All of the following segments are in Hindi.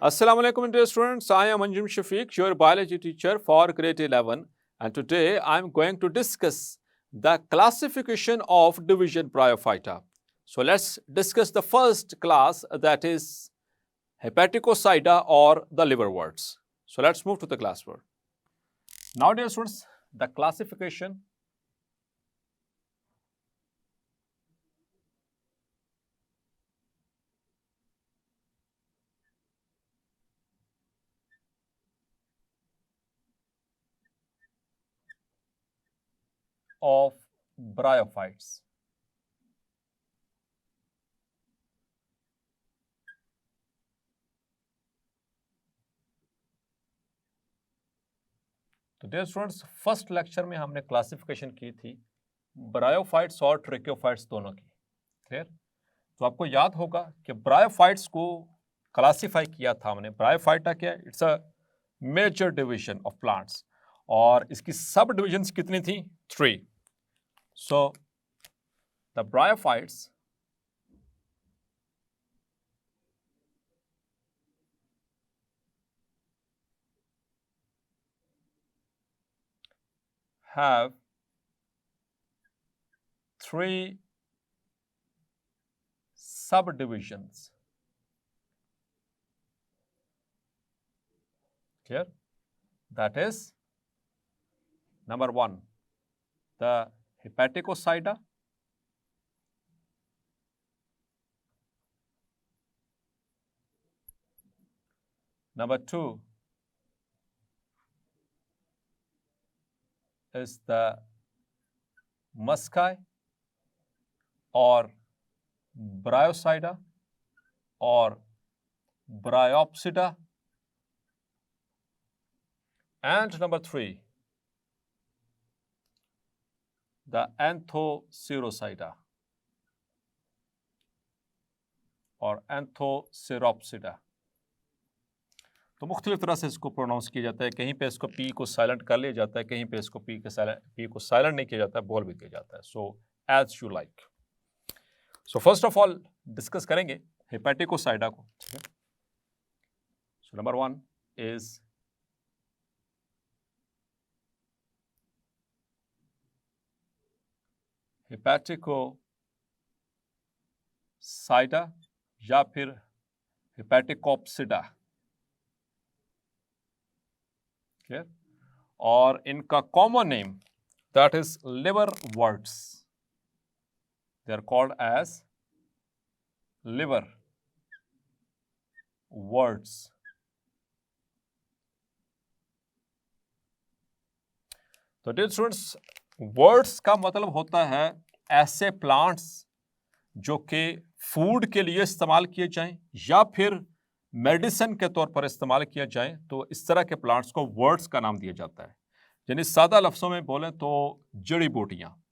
Assalamu alaikum dear students, I am Anjum Shafiq, your biology teacher for grade 11, and today I am going to discuss the classification of division bryophyta. So let's discuss the first class, that is Hepaticocyta or the liverworts. So let's move to the class word. Now dear students, the classification of bryophytes. तो डियर स्टूडेंट्स, फर्स्ट लेक्चर में हमने क्लासिफिकेशन की थी ब्रायोफाइट्स और ट्रेकियोफाइट्स दोनों की। क्लियर? तो आपको याद होगा कि ब्रायोफाइट्स को क्लासिफाई किया था हमने। ब्रायोफाइटा क्या है? It's a major division of plants, और इसकी सब डिविजन्स कितनी थी? 3। So the bryophytes have 3 subdivisions. Clear? That is, number 1, the Hepaticocyta. Number 2 is the Musci or Bryopsida or Bryopsida, and number 3, the Anthocerocyta और Anthoceropsida। तो मुख्तलिफ तरह से इसको प्रोनाउंस किया जाता है। कहीं पे इसको पी को साइलेंट कर लिया जाता है, कहीं पे इसको पी को साइलेंट नहीं किया जाता है, बोल भी किया जाता है। So as you like. So first of all discuss करेंगे हेपेटिकोसाइटा को। सो नंबर 1 इज हेपेटिकोसाइटा या फिर हेपेटिकोप्सिडा। और इनका common name that is liverworts. They are called as liverworts. तो डियर स्टूडेंट्स, वर्ड्स का मतलब होता है ऐसे प्लांट्स जो कि फूड के लिए इस्तेमाल किए जाएं या फिर मेडिसिन के तौर पर इस्तेमाल किया जाए, तो इस तरह के प्लांट्स को वर्ड्स का नाम दिया जाता है। यानी सादा लफ्ज़ों में बोलें तो जड़ी बूटियाँ,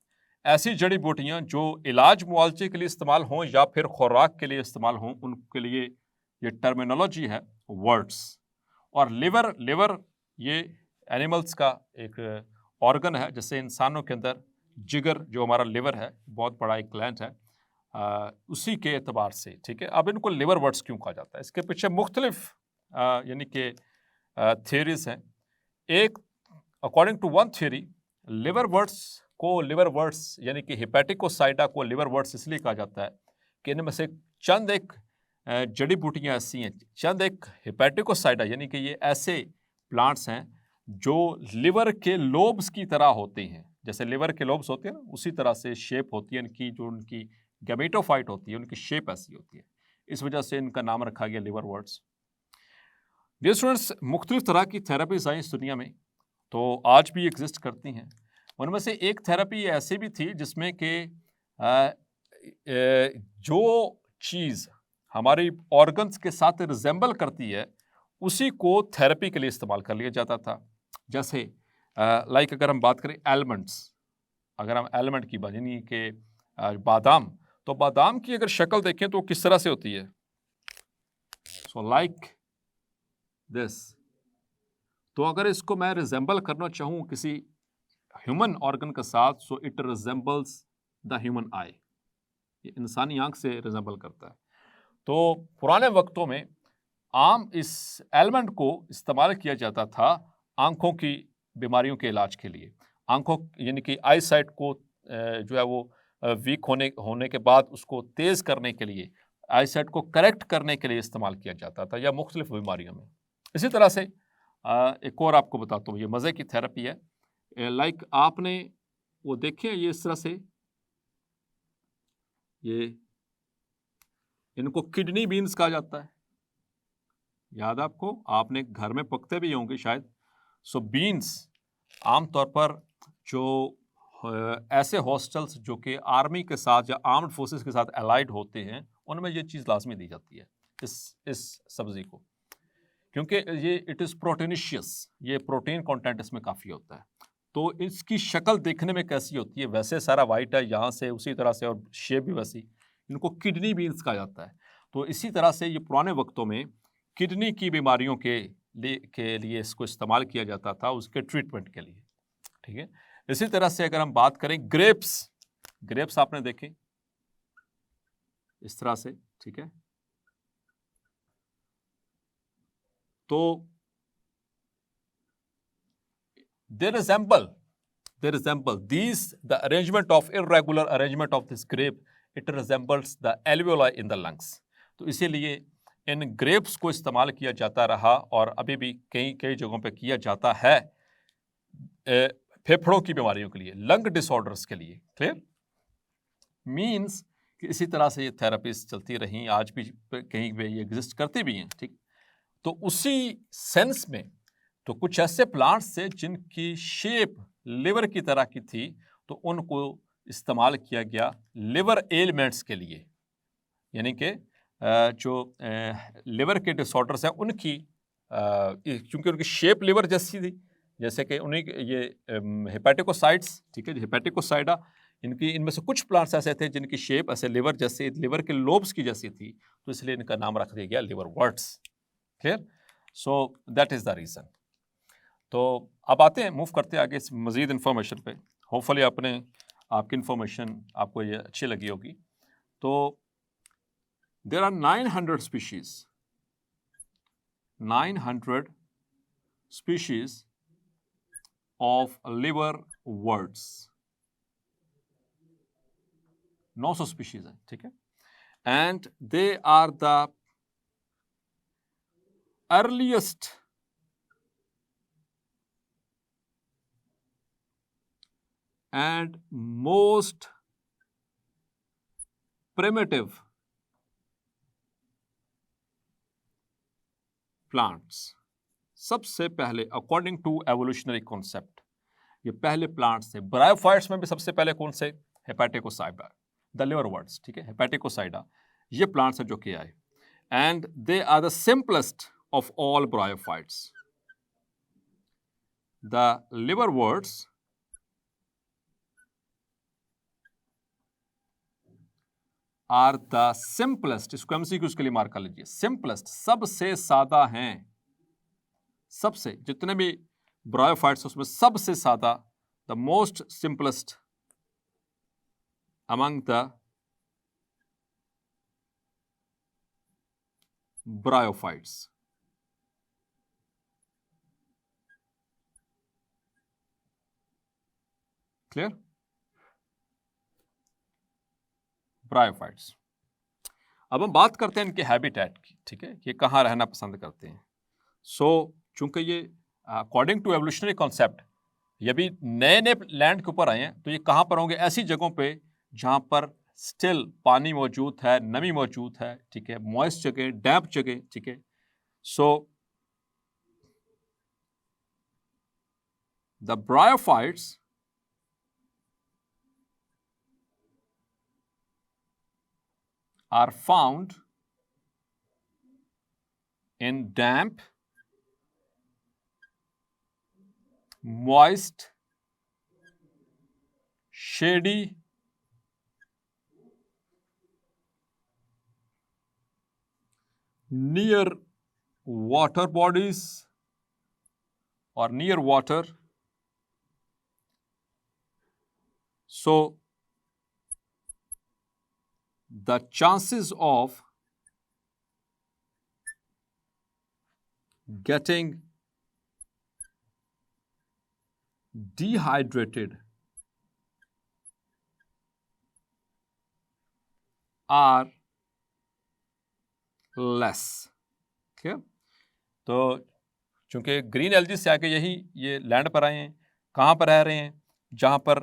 ऐसी जड़ी बूटियाँ जो इलाज मुआवजे के लिए इस्तेमाल हों या फिर खुराक के लिए इस्तेमाल हों, उनके लिए ये टर्मिनोलॉजी है वर्ड्स। और लिवर ये एनिमल्स का एक ऑर्गन है। जैसे इंसानों के अंदर जिगर, जो हमारा लिवर है, बहुत बड़ा एक ग्लैंड है, उसी के एतबार से, ठीक है। अब इनको लिवर वर्ड्स क्यों कहा जाता है? इसके पीछे मुख्तलिफ यानी कि थियरीज हैं। एक, according to one theory, liverworts यानी कि हेपेटिकोसाइटा को लिवर वर्ड्स इसलिए कहा जाता है कि इनमें से चंद एक जड़ी बूटियाँ ऐसी हैं, चंद एक हेपेटिकोसाइटा यानी कि ये ऐसे प्लांट्स हैं जो लिवर के लोब्स की तरह होते हैं। जैसे लिवर के लोब्स होते हैं ना, उसी तरह से शेप होती है इनकी, जो उनकी गैमेटोफाइट होती है, उनकी शेप ऐसी होती है। इस वजह से इनका नाम रखा गया लिवर वर्ड्स। डियर स्टूडेंट्स, मुख्तलिफ तरह की थेरेपीज आई इस दुनिया में, तो आज भी एग्जिस्ट करती हैं। उनमें से एक थेरेपी ऐसी भी थी जिसमें कि जो चीज़ हमारी ऑर्गन्स के साथ रिजेंबल करती है, उसी को थेरेपी के लिए इस्तेमाल कर लिया जाता था। जैसे लाइक अगर हम बात करें एलमंड्स, अगर हम एलमंड की बात, यानी कि बादाम, तो बादाम की अगर शक्ल देखें तो किस तरह से होती है? So like this. तो अगर इसको मैं रिजेंबल करना चाहूँ किसी ह्यूमन ऑर्गन के साथ, so it resembles the human आई। ये इंसानी आंख से रिजेंबल करता है। तो पुराने वक्तों में आम इस एलिमेंट को इस्तेमाल किया जाता था आंखों की बीमारियों के इलाज के लिए। आंखों यानी कि आई साइट को जो है वो वीक होने के बाद उसको तेज़ करने के लिए, आई साइट को करेक्ट करने के लिए इस्तेमाल किया जाता था, या मुख्तलिफ बीमारियों में। इसी तरह से एक और आपको बताता हूँ, ये मज़े की थेरेपी है। लाइक आपने वो देखे ये इस तरह से, ये इनको किडनी बीन्स कहा जाता है। याद आपको, आपने घर में पकते भी होंगे शायद। सो बीन्स आमतौर पर जो ऐसे हॉस्टल्स जो कि आर्मी के साथ या आर्म्ड फोर्सेस के साथ अलाइड होते हैं, उनमें ये चीज़ लाजमी दी जाती है इस सब्जी को, क्योंकि ये इट इज़ प्रोटीनिशियस, ये प्रोटीन कंटेंट इसमें काफ़ी होता है। तो इसकी शक्ल देखने में कैसी होती है, वैसे सारा वाइट है यहाँ से उसी तरह से, और शेप भी वैसी। इनको किडनी बीन्स कहा जाता है। तो इसी तरह से ये पुराने वक्तों में किडनी की बीमारियों के लिए इसको इस्तेमाल किया जाता था, उसके ट्रीटमेंट के लिए। ठीक है। इसी तरह से अगर हम बात करें ग्रेप्स आपने देखे इस तरह से, ठीक है। तो they resemble the irregular arrangement of this grape, it resembles the alveoli in the lungs। तो इसीलिए इन ग्रेप्स को इस्तेमाल किया जाता रहा और अभी भी कई जगहों पे किया जाता है फेफड़ों की बीमारियों के लिए, लंग डिसऑर्डर्स के लिए। क्लियर मीन्स कि इसी तरह से ये थेरेपीज चलती रही, आज भी कहीं पे ये एग्जिस्ट करती भी हैं। ठीक, तो उसी सेंस में तो कुछ ऐसे प्लांट्स थे जिनकी शेप लिवर की तरह की थी, तो उनको इस्तेमाल किया गया लिवर एलिमेंट्स के लिए, यानी कि जो लिवर के डिसऑर्डर्स हैं उनकी, क्योंकि उनकी शेप लिवर जैसी थी, जैसे कि उन्हीं ये हेपेटिकोसाइड्स, ठीक है, हेपेटिकोसाइडा, इनमें से कुछ प्लांट्स ऐसे थे जिनकी शेप ऐसे लिवर जैसे, लिवर के लोब्स की जैसी थी, तो इसलिए इनका नाम रख दिया गया liverworts. Clear? So that is the reason. तो अब आते हैं, मूव करते हैं आगे मजीद इन्फॉर्मेशन पे। होपफुली आपकी इन्फॉर्मेशन आपको ये अच्छी लगी होगी। तो there are 900 species of liverworts. 900 species है, ठीक है। And they are the earliest and most primitive plants। सबसे पहले अकॉर्डिंग टू एवोल्यूशनरी कॉन्सेप्ट ये पहले प्लांट्स थे। ब्रायोफाइट्स में भी सबसे पहले कौन से? हेपेटिकोसाइडा, द लिवर वर्ड्स, ठीक है, हेपेटिकोसाइडा, ये प्लांट्स हैं जो कि आए। And they are the simplest of all bryophytes. The liverworts are the simplest, इसको एमसीक्यूज के लिए मार्क कर लीजिए, सिंपलेस्ट, सबसे सादा हैं, सबसे जितने भी ब्रायोफाइट्स उसमें सबसे सादा, the most simplest among the bryophytes. Clear? Bryophytes. अब हम बात करते हैं इनके हैबिटेट की, ठीक है, ये कहाँ रहना पसंद करते हैं। सो चूंकि ये अकॉर्डिंग टू एवोल्यूशनरी कॉन्सेप्ट ये भी नए नए लैंड के ऊपर आए हैं, तो ये कहाँ पर होंगे? ऐसी जगहों पे जहाँ पर स्टिल पानी मौजूद है, नमी मौजूद है, ठीक है, मॉइस्ट जगह, डैम्प जगह, ठीक है। सो the bryophytes are found in damp, moist, shady, near water bodies or near water. So the chances of getting dehydrated are less. ठीक, तो चूंकि ग्रीन एल्गी से आके ये लैंड पर आए हैं, कहाँ पर रह रहे हैं, जहाँ पर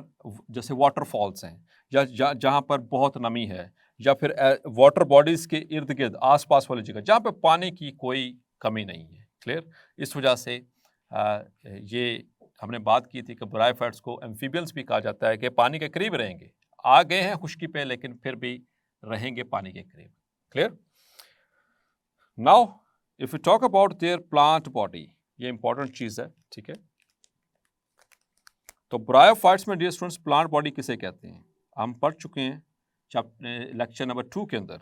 जैसे वाटरफॉल्स हैं या जहाँ पर बहुत नमी है, या फिर वाटर बॉडीज के इर्द गिर्द आसपास वाली जगह जहाँ पे पानी की कोई कमी नहीं है. क्लियर. इस वजह से ये हमने बात की थी कि ब्रायोफाइट्स को एम्फीबियंस भी कहा जाता है कि पानी के करीब रहेंगे, आ गए हैं खुश्की पे लेकिन फिर भी रहेंगे पानी के करीब. Clear. Now if you talk about their plant body, ये इंपॉर्टेंट चीज है. ठीक है, तो ब्रायोफाइट्स में डियर स्टूडेंट्स प्लांट बॉडी किसे कहते हैं हम पढ़ चुके हैं लेक्चर नंबर 2 के अंदर.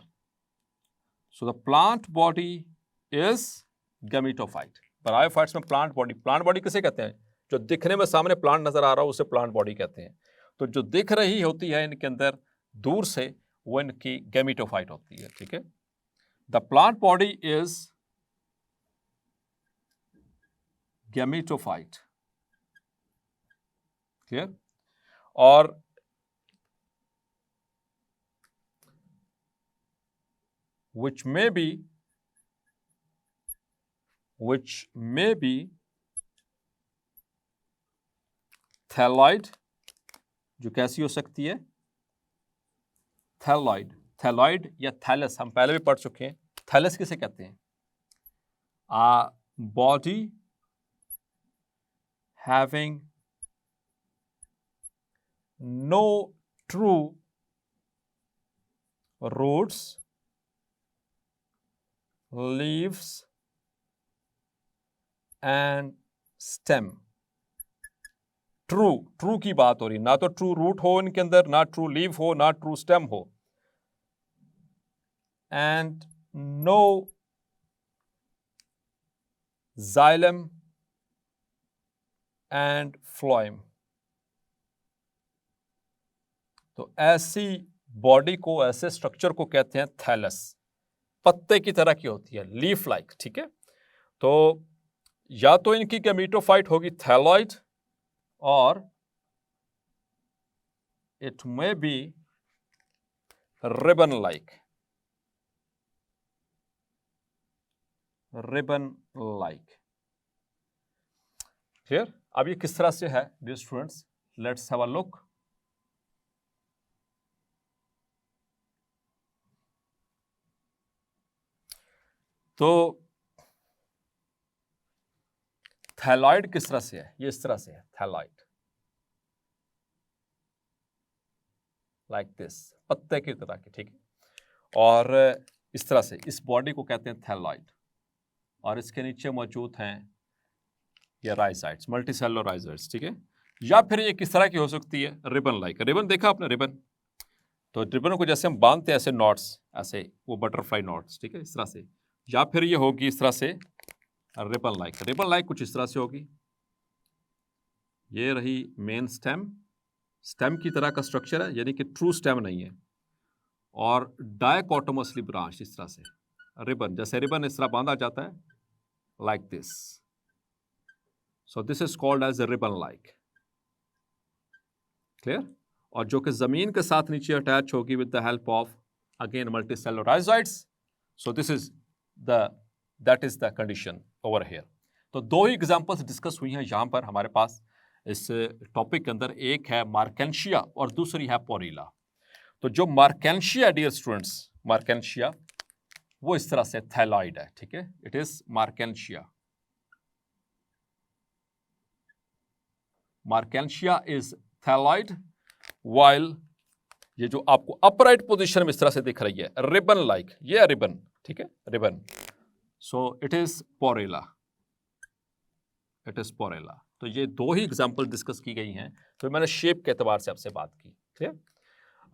So the plant body is gametophyte. Bryophytes में प्लांट बॉडी किसे कहते हैं, जो दिखने में सामने प्लांट नजर आ रहा हो उसे प्लांट बॉडी कहते हैं. तो जो दिख रही होती है इनके अंदर दूर से वो इनकी गैमेटोफाइट होती है. ठीक है, the plant body is gametophyte. Clear. और which may be thalloid, जो कैसी हो सकती है, थैलॉइड या थैलस, हम पहले भी पढ़ चुके हैं. थैलस किसे कहते हैं, a body having no true roots, leaves and stem. True की बात हो रही, ना तो ट्रू रूट हो इनके अंदर, ना ट्रू लीव हो, ना ट्रू स्टेम हो. And no xylem and phloem. तो ऐसी बॉडी को, ऐसे स्ट्रक्चर को कहते हैं थैलस. पत्ते की तरह की होती है, लीफ लाइक. ठीक है, तो या तो इनकी गैमेटोफाइट होगी थैलॉइड, और it may be ribbon like. Clear. अब ये किस तरह से है dear students, let's have a look. तो थैलॉइड किस तरह से है, ये इस तरह से है थैलॉइड, लाइक दिस, पत्ते की तरह की. ठीक है, और इस तरह से इस बॉडी को कहते हैं थैलॉइड. और इसके नीचे मौजूद हैं ये राइजाइड्स, मल्टीसेलुलर राइजाइड्स. ठीक है, या फिर ये किस तरह की हो सकती है, रिबन लाइक. रिबन देखा आपने, रिबन, तो रिबन को जैसे हम बांधते हैं ऐसे नॉट्स, ऐसे वो बटरफ्लाई नॉट्स. ठीक है, इस तरह से. या फिर ये होगी इस तरह से रिबन लाइक कुछ इस तरह से होगी. ये रही मेन स्टेम की तरह का स्ट्रक्चर है, यानी कि ट्रू स्टेम नहीं है. और डायकोटोमसली ब्रांच इस तरह से, रिबन जैसे रिबन इस तरह बांधा जाता है, like this. So this is called as a ribbon like. Clear. और जो कि जमीन के साथ नीचे अटैच होगी with the help of again multicellular rhizoids. So this is that is the condition over here. तो दो ही एग्जांपल्स डिस्कस हुई हैं यहाँ पर हमारे पास इस टॉपिक के अंदर. एक है मार्केंशिया और दूसरी है पोरिला. तो जो मार्केंशिया डियर स्टूडेंट्स, मार्केंशिया वो इस तरह से थैलॉइड है. ठीक है, it is Marchantia. Marchantia is thalloid, while ये जो आपको अपराइट पोजीशन में इस तरह से दिख रही है रिबन लाइक, ये रिबन. ठीक है, ribbon. So it is Porella. तो ये दो ही एग्जांपल डिस्कस की गई हैं. तो मैंने शेप के एतबार से आपसे बात की. ठीक है,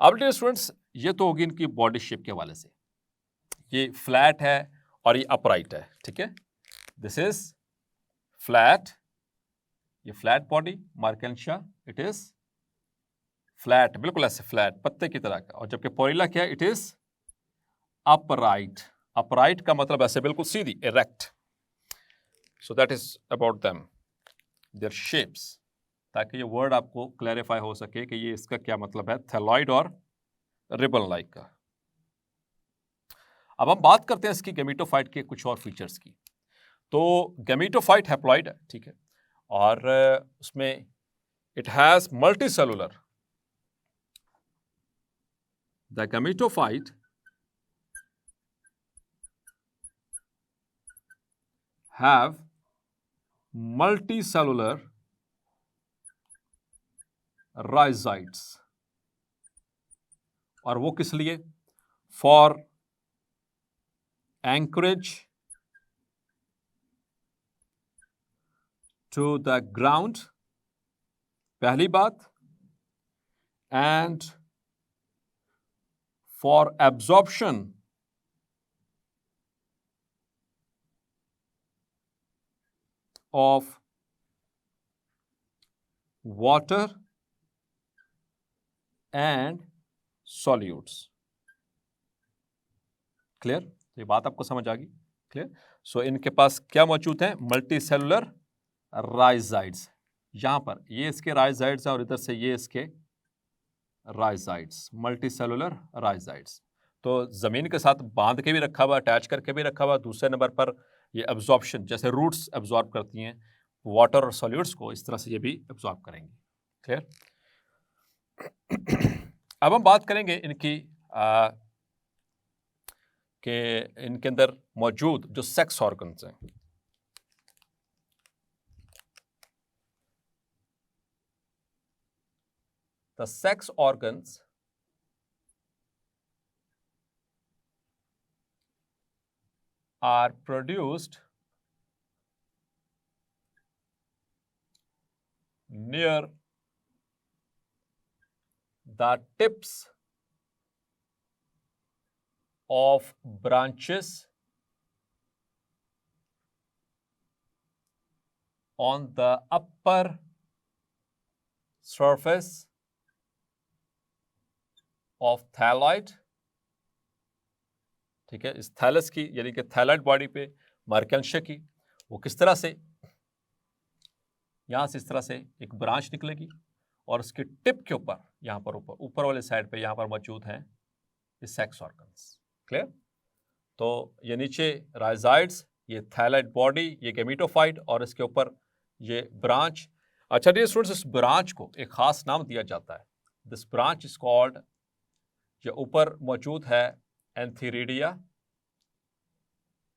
अब डियर स्टूडेंट्स ये तो होगी इनकी बॉडी शेप के हवाले से. ये फ्लैट है और ये अपराइट है. ठीक है, दिस इज फ्लैट, ये flat body Marchantia, it is flat, बिल्कुल ऐसे फ्लैट पत्ते की तरह का. और जबकि पोरिला क्या है, इट इज अपराइट. अपराइट का मतलब ऐसे बिल्कुल सीधी, erect. So that is about them, their shapes, ताकि ये वर्ड आपको क्लैरिफाई हो सके कि ये इसका क्या मतलब है, थैलॉइड और रिबन लाइक का। अब हम बात करते हैं इसकी गैमेटोफाइट के कुछ और फीचर्स की। तो गैमेटोफाइट हैप्लॉइड है, ठीक है, और उसमें it has multicellular, the gametophyte have multicellular rhizoids, और वो किस लिए, for anchorage to the ground, पहली बात, and for absorption of water and solutes। Clear, ये बात आपको समझ आ गई, क्लियर। सो इनके पास क्या मौजूद है, मल्टी सेलुलर राइजाइड्स, यहां पर ये इसके राइजाइड्स हैं और इधर से ये इसके राइजाइड्स, मल्टी सेलुलर राइजाइड्स। तो जमीन के साथ बांध के भी रखा हुआ, अटैच करके भी रखा हुआ। दूसरे नंबर पर ये एब्जॉर्प्शन, जैसे रूट्स एब्जॉर्ब करती हैं वाटर और सॉल्यूट्स को, इस तरह से ये भी एब्जॉर्ब करेंगे। क्लियर। अब हम बात करेंगे इनकी कि इनके अंदर मौजूद जो सेक्स ऑर्गन्स हैं। The sex organs are produced near the tips of branches on the upper surface of thyroid। ठीक है, इस थैलस की यानी कि थैलाइड बॉडी पे मार्केंशिया की, वो किस तरह से, यहां से इस तरह से एक ब्रांच निकलेगी और उसके टिप के ऊपर, यहां पर ऊपर वाले साइड पे यहां पर मौजूद हैं ये सेक्स ऑर्गन्स। क्लियर। तो ये नीचे राइजाइड्स, ये थैलाइड बॉडी, ये गैमेटोफाइट, और इसके ऊपर ये ब्रांच। अच्छा डियर स्टूडेंट्स, इस ब्रांच को एक खास नाम दिया जाता है। दिस ब्रांच इज कॉल्ड, ये ऊपर मौजूद है एंथीरिडिया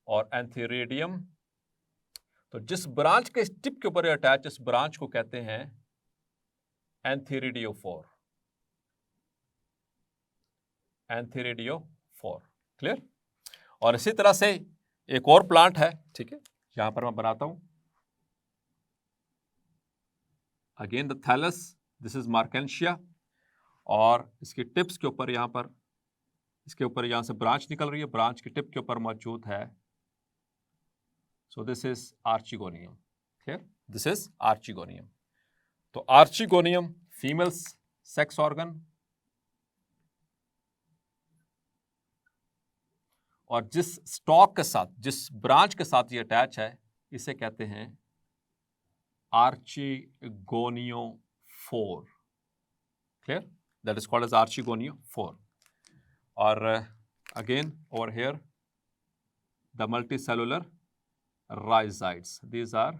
और एंथीरिडियम। तो जिस ब्रांच के टिप के ऊपर अटैच, इस ब्रांच को कहते हैं एंथीरिडियोफोर, एंथीरिडियोफोर। क्लियर। और इसी तरह से एक और प्लांट है, ठीक है, यहां पर मैं बनाता हूं। Again the thallus, this is Marchantia, और इसकी टिप्स के ऊपर यहां पर, इसके ऊपर यहां से ब्रांच निकल रही है, ब्रांच की टिप के ऊपर मौजूद है, so this is archegonium. Clear, this is archegonium. तो आर्चिगोनियम फीमेल सेक्स ऑर्गन, और जिस स्टॉक के साथ, जिस ब्रांच के साथ ये अटैच है, इसे कहते हैं archegoniophore. Clear, that is called as archegoniophore. और again over here the multicellular rhizoids, these are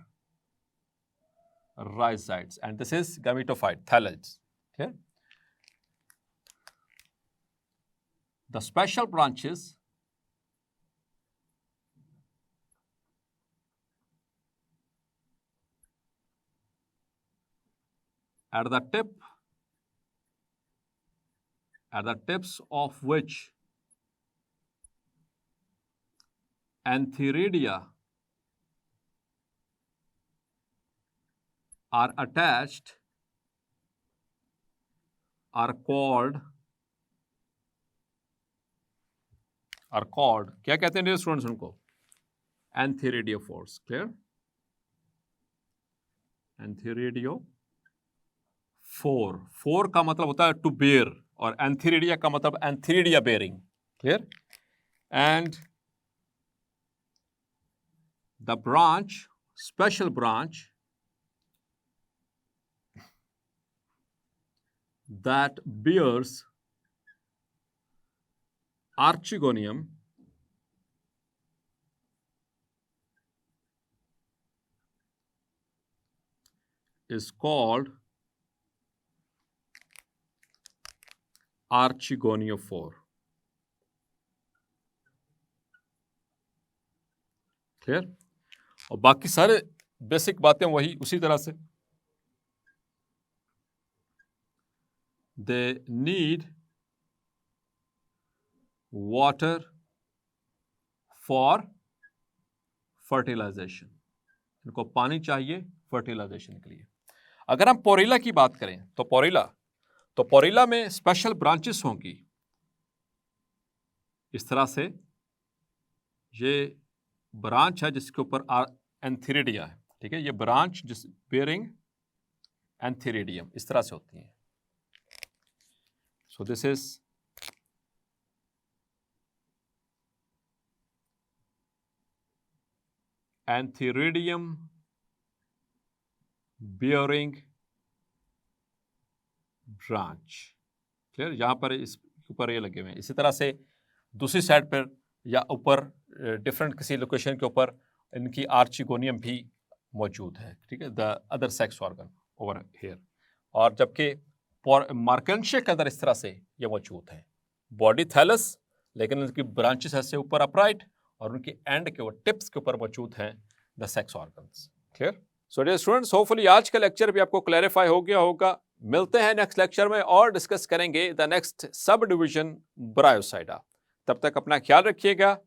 rhizoids, and this is gametophyte thalids. Okay, the special branches at the tips of which antheridia are attached are called क्या कहते हैं स्टूडेंट्स उनको, एंथेरिडियोफोर्स। क्लियर, एंथेरिडियोफोर, फोर का मतलब होता है टू बेयर, और एंथेरिडिया का मतलब antheridia bearing. Clear, and the branch special branch that bears archegonium is called archegoniophore. Clear? और बाकी सारे बेसिक बातें वही उसी तरह से. They need water for fertilization. इनको पानी चाहिए फर्टिलाइजेशन के लिए. अगर हम पोरिला की बात करें तो पोरिला में स्पेशल ब्रांचेस होंगी इस तरह से. ये ब्रांच है जिसके ऊपर एंथीरिडिया है. ठीक है, ये ब्रांच जिस बेयरिंग एंथीरिडियम इस तरह से होती है. So this is antheridium bearing branch. Clear? यहां पर इस ऊपर ये लगे हुए हैं. इसी तरह से दूसरी साइड पर या ऊपर डिफरेंट किसी लोकेशन के ऊपर इनकी आर्चिगोनियम भी मौजूद है. ठीक है, the other sex organ over here. और जबकि मार्केंशिया के अंदर इस तरह से ये मौजूद है. बॉडी थैलस, लेकिन उनकी ब्रांचेस ऐसे ऊपर अपराइट और उनकी एंड के ऊपर टिप्स के ऊपर मौजूद हैं the sex organs. Clear? So dear students, hopefully आज का लेक्चर भी आपको क्लैरिफाई हो गया होगा. मिलते हैं नेक्स्ट लेक्चर में और डिस्कस करेंगे द नेक्स्ट सब डिवीजन ब्रायोसाइडा. तब तक अपना ख्याल रखिएगा.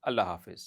अल्लाह हाफिज.